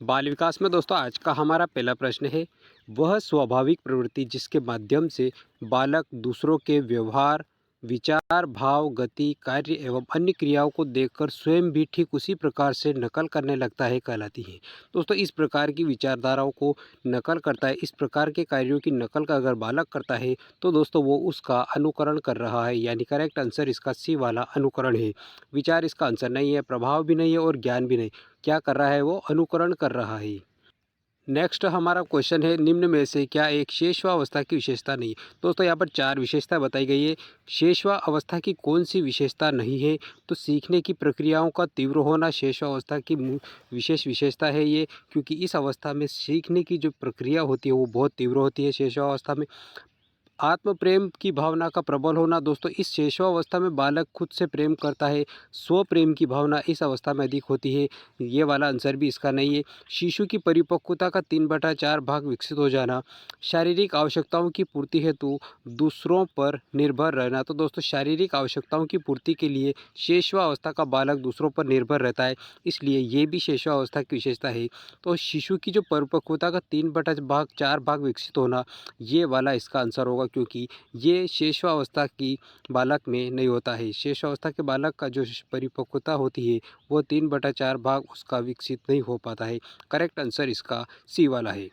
बाल विकास में दोस्तों आज का हमारा पहला प्रश्न है। वह स्वाभाविक प्रवृत्ति जिसके माध्यम से बालक दूसरों के व्यवहार, विचार, भाव, गति, कार्य एवं अन्य क्रियाओं को देखकर स्वयं भी ठीक उसी प्रकार से नकल करने लगता है कहलाती है। दोस्तों इस प्रकार की विचारधाराओं को नकल करता है, इस प्रकार के कार्यों की नकल का अगर बालक करता है तो दोस्तों वो उसका अनुकरण कर रहा है, यानी करेक्ट आंसर इसका सी वाला अनुकरण है। विचार इसका आंसर नहीं है, प्रभाव भी नहीं है और ज्ञान भी नहीं। क्या कर रहा है वो अनुकरण कर रहा है। नेक्स्ट हमारा क्वेश्चन है, निम्न में से क्या एक शेषवावस्था की विशेषता नहीं है। दोस्तों यहाँ पर चार विशेषता बताई गई है। शेषवावस्था की कौन सी विशेषता नहीं है, तो सीखने की प्रक्रियाओं का तीव्र होना शेषवावस्था की विशेष विशेषता है ये, क्योंकि इस अवस्था में सीखने की जो प्रक्रिया होती है वो बहुत तीव्र होती है शेषवावस्था में। आत्म प्रेम की भावना का प्रबल होना, दोस्तों इस शैशवावस्था में बालक खुद से प्रेम करता है। स्व प्रेम की भावना इस अवस्था में अधिक होती है, ये वाला आंसर भी इसका नहीं है। शिशु की परिपक्वता का 3/4 भाग विकसित हो जाना। शारीरिक आवश्यकताओं की पूर्ति हेतु दूसरों पर निर्भर रहना, तो दोस्तों शारीरिक आवश्यकताओं की पूर्ति के लिए शैशवावस्था का बालक दूसरों पर निर्भर रहता है, इसलिए ये भी शैशवावस्था की विशेषता है। तो शिशु की जो परिपक्वता का 3/4 भाग विकसित होना, ये वाला इसका आंसर होगा, क्योंकि ये शेषवावस्था की बालक में नहीं होता है। शेषावस्था के बालक का जो परिपक्वता होती है वो 3/4 भाग उसका विकसित नहीं हो पाता है। करेक्ट आंसर इसका सी वाला है।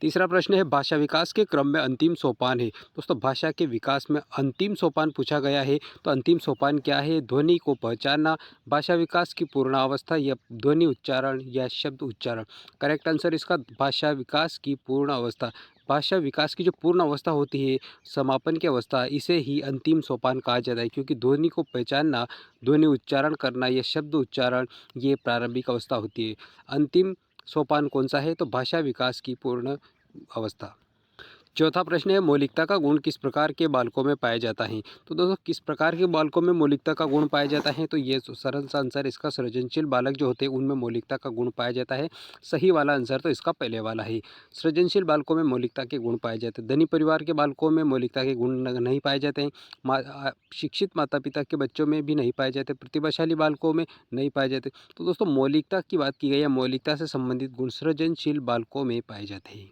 तीसरा प्रश्न है, भाषा विकास के क्रम में अंतिम सोपान है। दोस्तों भाषा के विकास में अंतिम सोपान पूछा गया है, तो अंतिम सोपान क्या है? ध्वनि को पहचानना, भाषा विकास की पूर्णावस्था या ध्वनि उच्चारण या शब्द उच्चारण। करेक्ट आंसर इसका भाषा विकास की पूर्ण अवस्था। भाषा विकास की जो पूर्ण अवस्था होती है, समापन की अवस्था, इसे ही अंतिम सोपान कहा जाता है, क्योंकि ध्वनि को पहचानना, ध्वनि उच्चारण करना या शब्द उच्चारण ये प्रारंभिक अवस्था होती है। अंतिम सोपान कौन सा है? तो भाषा विकास की पूर्ण अवस्था। चौथा प्रश्न है, मौलिकता का गुण किस प्रकार के बालकों में पाया जाता है। तो दोस्तों किस प्रकार के बालकों में मौलिकता का गुण पाया जाता है, तो ये सरल सा आंसर इसका सृजनशील बालक जो होते हैं उनमें मौलिकता का गुण पाया जाता है। सही वाला आंसर तो इसका पहले वाला है। सृजनशील बालकों में मौलिकता के गुण पाए जाते हैं। धनी परिवार के बालकों में मौलिकता के गुण नहीं पाए जाते हैं। शिक्षित माता पिता के बच्चों में भी नहीं पाए जाते। प्रतिभाशाली बालकों में नहीं पाए जाते। तो दोस्तों मौलिकता की बात की गई है, मौलिकता से संबंधित गुण सृजनशील बालकों में पाए जाते हैं।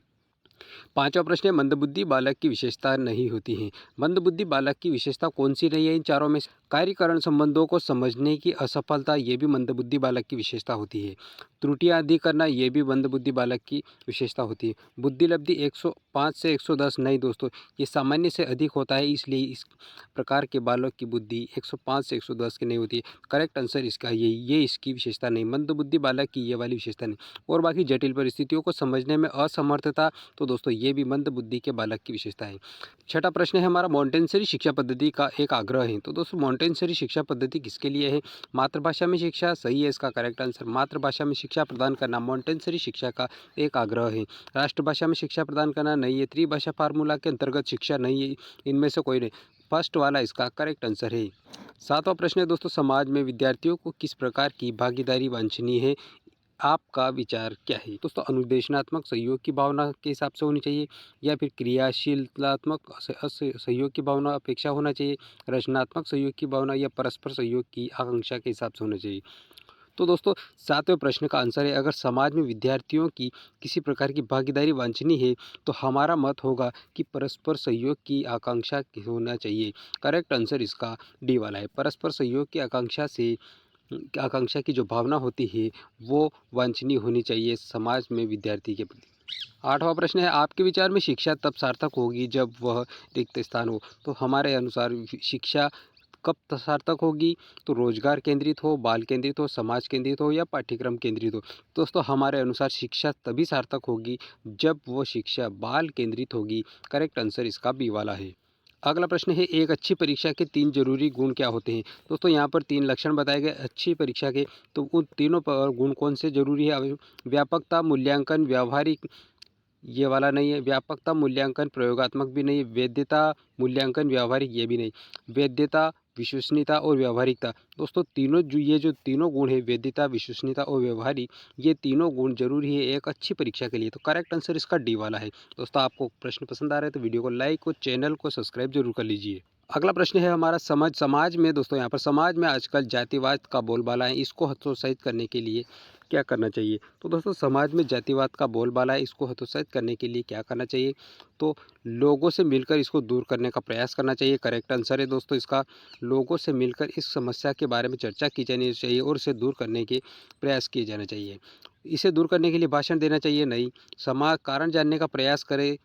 पांचवा प्रश्न है, मंदबुद्धि बालक की विशेषता नहीं होती है। मंदबुद्धि बालक की विशेषता कौन सी नहीं है इन चारों में से? कार्यकरण संबंधों को समझने की असफलता, ये भी मंदबुद्धि बालक की विशेषता होती है। त्रुटियां अधिक करना, ये भी मंदबुद्धि बालक की विशेषता होती है। बुद्धि लब्धि 105 से 110 नहीं दोस्तों, ये सामान्य से अधिक होता है, इसलिए इस प्रकार के बालक की बुद्धि 105 से 110 की नहीं होती है। करेक्ट आंसर इसका ये इसकी विशेषता नहीं, मंदबुद्धि बालक की ये वाली विशेषता नहीं। और बाकी जटिल परिस्थितियों को समझने में असमर्थता, तो दोस्तों ये भी मंद बुद्धि के बालक की विशेषता है। छठा प्रश्न है हमारा, मॉन्टेसरी शिक्षा पद्धति का एक आग्रह है। तो दोस्तों मॉन्टेसरी शिक्षा पद्धति किसके लिए है? मातृभाषा में शिक्षा, सही है इसका करेक्ट आंसर। मातृभाषा में शिक्षा प्रदान करना मॉन्टेसरी शिक्षा का एक आग्रह है। राष्ट्रभाषा में शिक्षा प्रदान करना नहीं है। त्रिभाषा फार्मूला के अंतर्गत शिक्षा नहीं है, इनमें से कोई नहीं। फर्स्ट वाला इसका करेक्ट आंसर है। सातवां प्रश्न है दोस्तों, समाज में विद्यार्थियों को किस प्रकार की भागीदारी वांछनीय है? आपका विचार क्या है? दोस्तों अनुदेशनात्मक सहयोग की भावना के हिसाब से होनी चाहिए, या फिर क्रियाशीलतात्मक सहयोग की भावना अपेक्षा होना चाहिए, रचनात्मक सहयोग की भावना, या परस्पर सहयोग की आकांक्षा के हिसाब से होना चाहिए। तो दोस्तों सातवें प्रश्न का आंसर है, अगर समाज में विद्यार्थियों की किसी प्रकार की भागीदारी वांछनीय है तो हमारा मत होगा कि परस्पर सहयोग की आकांक्षा होना चाहिए। करेक्ट आंसर इसका डी वाला है। परस्पर सहयोग की आकांक्षा की जो भावना होती है वो वांछनीय होनी चाहिए समाज में विद्यार्थी के प्रति। आठवां प्रश्न है, आपके विचार में शिक्षा तब सार्थक होगी जब वह रिक्त स्थान हो। तो हमारे अनुसार शिक्षा कब सार्थक होगी? तो रोजगार केंद्रित हो, बाल केंद्रित हो, समाज केंद्रित हो, या पाठ्यक्रम केंद्रित हो। दोस्तों हमारे अनुसार शिक्षा तभी सार्थक होगी जब वो शिक्षा बाल केंद्रित होगी। करेक्ट आंसर इसका बी वाला है। अगला प्रश्न है, एक अच्छी परीक्षा के 3 जरूरी गुण क्या होते हैं? दोस्तों यहाँ पर 3 लक्षण बताए गए अच्छी परीक्षा के, तो उन तीनों गुण कौन से जरूरी है? व्यापकता, मूल्यांकन, व्यावहारिक, ये वाला नहीं है। व्यापकता मूल्यांकन प्रयोगात्मक भी नहीं, वैधता मूल्यांकन व्यावहारिक ये भी नहीं। वैधता, विश्वसनीयता और व्यावहारिकता, दोस्तों तीनों ये जो तीनों गुण है, वैधता, विश्वसनीयता और व्यवहारिक, ये तीनों गुण जरूरी है एक अच्छी परीक्षा के लिए। तो करेक्ट आंसर इसका डी वाला है। दोस्तों आपको प्रश्न पसंद आ रहा है तो वीडियो को लाइक और चैनल को सब्सक्राइब जरूर कर लीजिए। अगला प्रश्न है हमारा समाज में दोस्तों, यहाँ पर समाज में आजकल जातिवाद का बोलबाला है, इसको हतोत्साहित करने के लिए क्या करना चाहिए? तो दोस्तों समाज में जातिवाद का बोलबाला है, इसको हतोत्साहित करने के लिए क्या करना चाहिए? तो लोगों से मिलकर इसको दूर करने का प्रयास करना चाहिए। करेक्ट आंसर है दोस्तों इसका। लोगों से मिलकर इस समस्या के बारे में चर्चा की जानी चाहिए और इसे दूर करने के प्रयास किए जाना चाहिए। इसे दूर करने के लिए भाषण देना चाहिए नहीं, कारण जानने का प्रयास करें,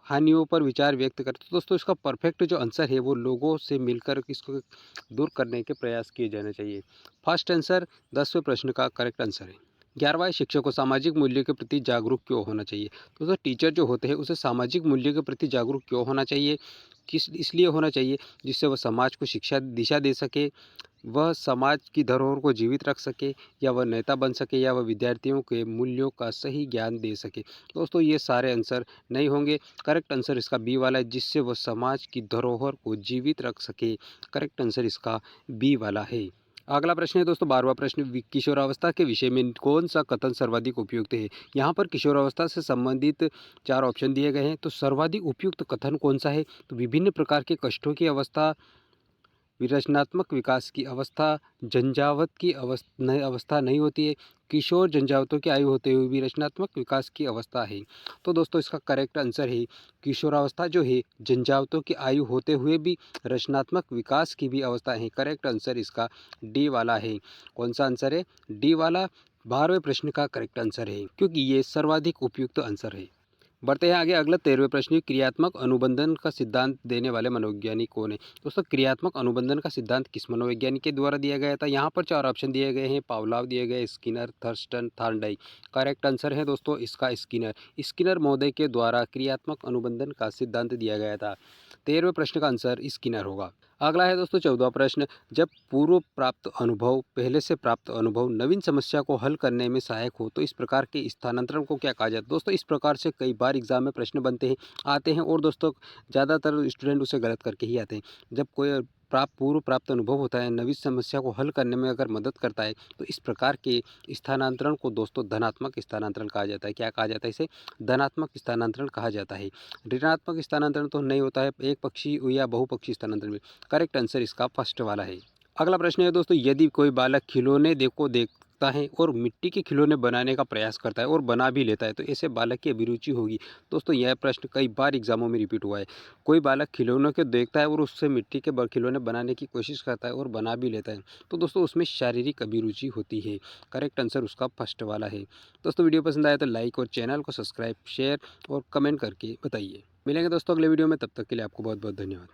हानियों पर विचार व्यक्त करते। तो दोस्तों इसका परफेक्ट जो आंसर है वो लोगों से मिलकर इसको दूर करने के प्रयास किए जाने चाहिए। फर्स्ट आंसर 10वें प्रश्न का करेक्ट आंसर है। 11वां, शिक्षक को सामाजिक मूल्य के प्रति जागरूक क्यों होना चाहिए? तो दोस्तों टीचर जो होते हैं उसे सामाजिक मूल्य के प्रति जागरूक क्यों होना चाहिए? किस इसलिए होना चाहिए जिससे वह समाज को शिक्षा दिशा दे सके, वह समाज की धरोहर को जीवित रख सके, या वह नेता बन सके, या वह विद्यार्थियों के मूल्यों का सही ज्ञान दे सके। दोस्तों ये सारे आंसर नहीं होंगे। करेक्ट आंसर इसका बी वाला है, जिससे वह समाज की धरोहर को जीवित रख सके। करेक्ट आंसर इसका बी वाला है। अगला प्रश्न है दोस्तों 12वां प्रश्न, किशोरावस्था के विषय में कौन सा कथन सर्वाधिक उपयुक्त है? यहाँ पर किशोरावस्था से संबंधित 4 ऑप्शन दिए गए हैं। तो सर्वाधिक उपयुक्त कथन कौन सा है? तो विभिन्न प्रकार के कष्टों की अवस्था, रचनात्मक विकास की अवस्था, झंझावत की अवस्था नहीं होती है, किशोर झंझावतों की आयु होते हुए भी रचनात्मक विकास की अवस्था है। तो दोस्तों इसका करेक्ट आंसर है किशोरावस्था जो है झंझावतों की आयु होते हुए भी रचनात्मक विकास की भी अवस्था है। करेक्ट आंसर इसका डी वाला है। कौन सा आंसर है? डी वाला 12वें प्रश्न का करेक्ट आंसर है, क्योंकि ये सर्वाधिक उपयुक्त आंसर है। बढ़ते हैं आगे। अगला 13वें प्रश्न, क्रियात्मक अनुबंधन का सिद्धांत देने वाले मनोवैज्ञानिक कौन है? दोस्तों क्रियात्मक अनुबंधन का सिद्धांत किस मनोवैज्ञानिक के द्वारा दिया गया था? यहाँ पर 4 ऑप्शन दिए गए हैं। पावलाव दिए गए, Skinner, Thurston, Thorndike. Correct answer है दोस्तों इसका स्किनर। स्किनर महोदय के द्वारा क्रियात्मक अनुबंधन का सिद्धांत दिया गया था। 13वें प्रश्न का आंसर स्किनर होगा। अगला है दोस्तों 14वां प्रश्न, जब पूर्व प्राप्त अनुभव, पहले से प्राप्त अनुभव नवीन समस्या को हल करने में सहायक हो तो इस प्रकार के स्थानांतरण को क्या कहा जाता है? दोस्तों इस प्रकार से कई बार एग्जाम में प्रश्न बनते हैं, आते हैं, और दोस्तों ज़्यादातर स्टूडेंट उसे गलत करके ही आते हैं। जब कोई पूर्व प्राप्त अनुभव होता है, नवीन समस्या को हल करने में अगर मदद करता है, तो इस प्रकार के स्थानांतरण को दोस्तों धनात्मक स्थानांतरण कहा जाता है। क्या कहा जाता है? इसे धनात्मक स्थानांतरण कहा जाता है। ऋणात्मक स्थानांतरण तो नहीं होता है, एक पक्षी या बहुपक्षी स्थानांतरण में। करेक्ट आंसर इसका फर्स्ट वाला है। अगला प्रश्न है दोस्तों, यदि कोई बालक खिलौने देखता है और मिट्टी के खिलौने बनाने का प्रयास करता है और बना भी लेता है, तो ऐसे बालक की अभिरुचि होगी। दोस्तों यह प्रश्न कई बार एग्जामों में रिपीट हुआ है। कोई बालक खिलौनों को देखता है और उससे मिट्टी के खिलौने बनाने की कोशिश करता है और बना भी लेता है, तो दोस्तों उसमें शारीरिक अभिरुचि होती है। करेक्ट आंसर उसका फर्स्ट वाला है। दोस्तों वीडियो पसंद आया तो लाइक और चैनल को सब्सक्राइब, शेयर और कमेंट करके बताइए। मिलेंगे दोस्तों अगले वीडियो में, तब तक के लिए आपको बहुत बहुत धन्यवाद।